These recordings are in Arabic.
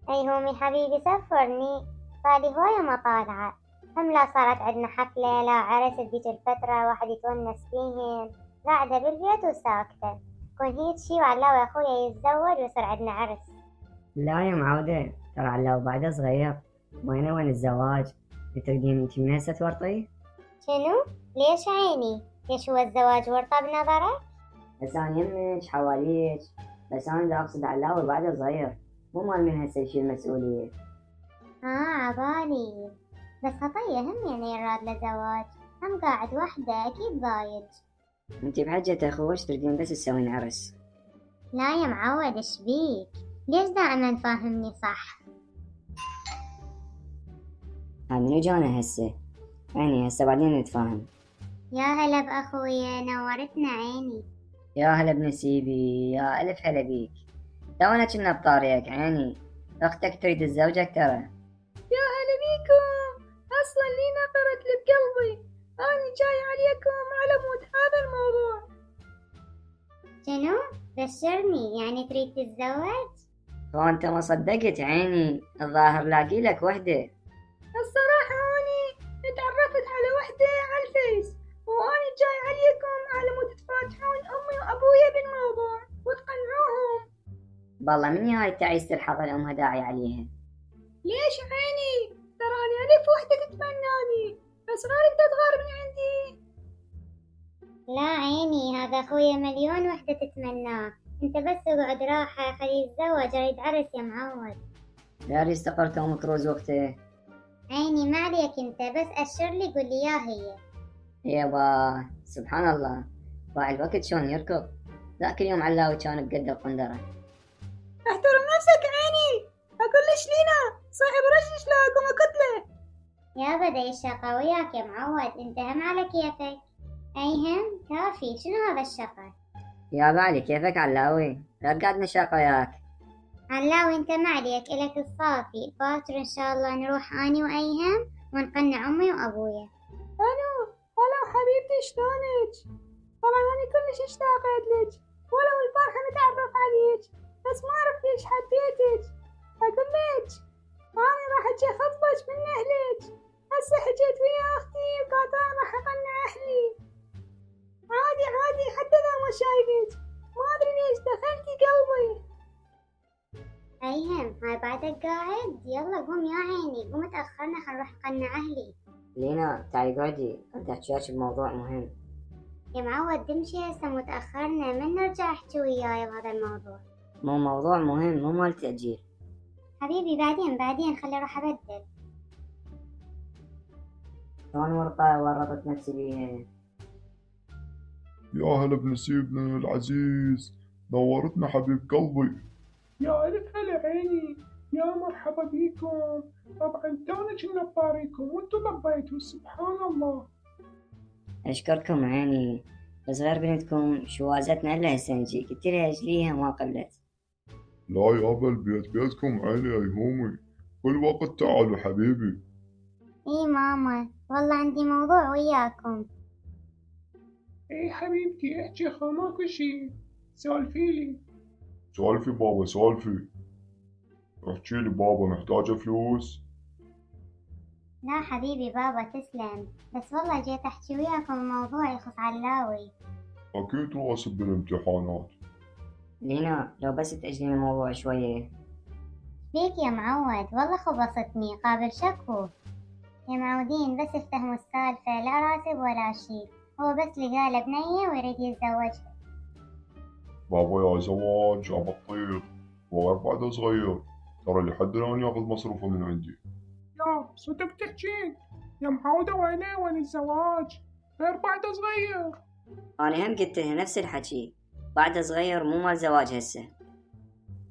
أي همي حبيبي سفرني. صارلي هواية ما طالعة. هم لا صارت عندنا حفلة لا عرس بذيك الفترة واحد يتونس فيهن. قاعدة بالبيت وساكتة. كون هيك شي وعلاوي أخويا يتزوج ويصير عندنا عرس. لا يا معودة، ترى على بعده صغير. وين الزواج؟ تريدين انت من هسه تورطيه؟ شنو؟ ليش عيني؟ ليش هو الزواج ورطة بنظرك؟ بس انا يمك حواليك. بس انا دا اقصد علاوي بعده صغير، مو مال من هسه يشيل مسؤولية. عبالي. بس خطية هم يعني يراد لزواج. هم قاعد وحدة أكيد ضايج. انت بحجة اخوش تريدين بس تسوين عرس؟ لا يا معود إيش بيك؟ ليش دائما فاهمني صح؟ ها منو جانا هسه؟ يعني هسه بعدين نتفاهم. يا هلا بأخويا نورتنا عيني. يا هلا بنسيبي، يا الف هلا بيك. تونا كنا بطاريك عيني. اختك تريد الزوجك ترى. يا هلا بيكم. أصلا لي نقرت لي بقلبي، أنا جاي عليكم على مود هذا الموضوع. شنو؟ بشرني يعني تريد تتزوج؟ وانت ما صدقت عيني، الظاهر لاقي لك وحده. الصراحة أني اتعرفت على وحدة على الفيس، وأنا جاي عليكم على مود تفاتحون أمي وأبويا بالموضوع وتقنعوهم. بالله من هاي تعيسة الحظ الأمها داعي عليها. ليش عيني؟ ترى أنا ألف وحدة تتمناني، بس غيرك تتغار من عندي. لا عيني هذا أخويا مليون وحدة تتمناه. انت بس اقعد راحة خليه يتزوج اريد عرس يا معود. داري استقر توم كروز وقته. عيني ما عليك انت بس أشر لي قول لي يا هي. يابا سبحان الله، باع الوقت شلون يركض. ذاك اليوم علاوي كان بقد القندرة. احترم نفسك عيني، أقول ليش لينا صاحب رشش لا أقوم كتلة. يا بدي الشقا وياك يا معود انت هم على كيفك. اي هم كافي شنو هذا الشقا. يا بالي كيفك علاوي، لا قاعد نشاق وياك. علاوي انت ما عليك الك الصافي باكر ان شاء الله نروح اني وايهم ونقنع امي وابويا. هلا حبيبتي شلونك؟ طبعا أنا كلش اشتاقت لك، ولو البارحة نتعرف عليك، بس ما عرفت ليش حبيتك. أقول لك أنا راح أجي خطبك من أهلك. هسه حجيت ويا أختي وقاطعة راح أقنع أهلي. عادي حتى لو ما شايفك، ما أدري ليش دخلتي قلبي. ايهم هاي بعدك قاعد يلا قوم يا عيني قوم تاخرنا خل نروح نقنع اهلي. لينا تعي قعدي، انت احكي بموضوع مهم. يا معود تمشي هسه متاخرنا من نرجع احكي وياي بهذا الموضوع. مو موضوع مهم، مو مال تأجيل. حبيبي بعدين خلي اروح ابدل. شلون ورطت نفسي بيها. يا هلا بنسيبنا العزيز، نورتنا حبيب قلبي. يا ألف هلا عيني، يا مرحبا بيكم. طبعا تونا كنا بطاريكم وانتو ضبيتوا سبحان الله. اشكركم عيني. بس غير بنتكم شوازتنا الا هسه نجي، قلت لها اجليها ما قبلت. لا يابا البيت بيتكم عيني يا همي، كل وقت تعالوا حبيبي. اي ماما والله عندي موضوع وياكم. اي حبيبتي احكي خا ماكو شي، سولفيلي. سولفي بابا سولفي، احكي لي بابا محتاجة فلوس؟ لا حبيبي بابا تسلم بس والله جيت احكي وياكم موضوع يخص علاوي. أكيد راسب بالامتحانات. لينا لو بس تأجلين الموضوع شوية. بيك يا معود والله خبصتني قابل شكو. يا معودين بس افتهموا السالفة لا راتب ولا شي. هو بس لقى بنية ويريد يتزوجها. بابا يا زواج يا بطيخ، وغير بعده صغير، ترى لحد الآن ياخذ مصروفه من عندي. يا صدق تحكين يا معودة وين الزواج؟ غير بعد صغير. أنا هم قلت لها نفس الحكي، بعد صغير مو مال زواج هسه.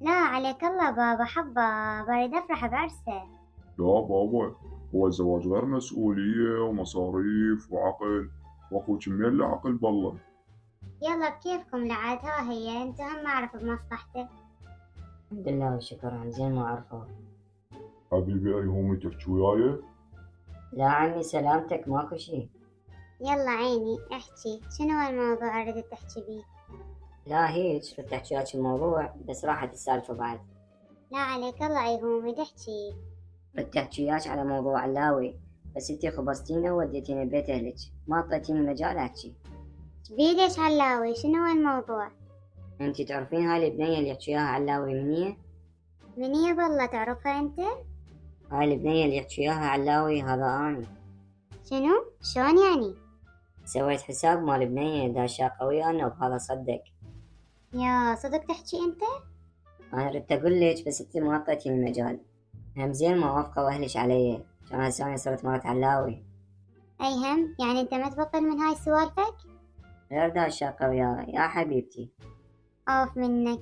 لا عليك الله بابا حبة بريد افرح بعرسه. يا بابا هو الزواج غير مسؤولية ومصاريف وعقل، واخوك منين له عقل بالله. يلا بكيفكم لعاد ها هي انتو هم ما اعرف بمصلحتك. الحمد لله والشكر عم زين ما أعرفه. حبيبي أي همي تحكي وياي؟ لا عمي سلامتك ماكو شي. يلا عيني احكي شنو الموضوع اريد تحكي بيه. لا هيك بدي أحكي لك الموضوع، بس راحت السالفة بعد. لا عليك الله عيهم تحكي. بدي احكياش على موضوع علاوي، بس انتي خبصتينا ووديتينا بيت اهلك، ما اعطيتيني مجال احكي. بيدش علاوي، شنو هو الموضوع؟ انتي تعرفين هاي البنية اللي يحكيها علاوي منية؟ منية بالله تعرفها انت؟ هاي البنية اللي يحكيها علاوي هذا اني. شنو؟ شلون يعني؟ سويت حساب مال بنية داشاقة ويانا وبهذا صدق. يا صدق تحكي انت؟ انا ردت اقول لك بس انتي ما اعطيتيني مجال. هم زين ما وافقوا اهلك علي، كان هسه أنا صرت مرت علاوي. اي هم يعني انت ما تبطل من هاي سوالفك؟ غير داشاقة وياي يا حبيبتي. اوف منك.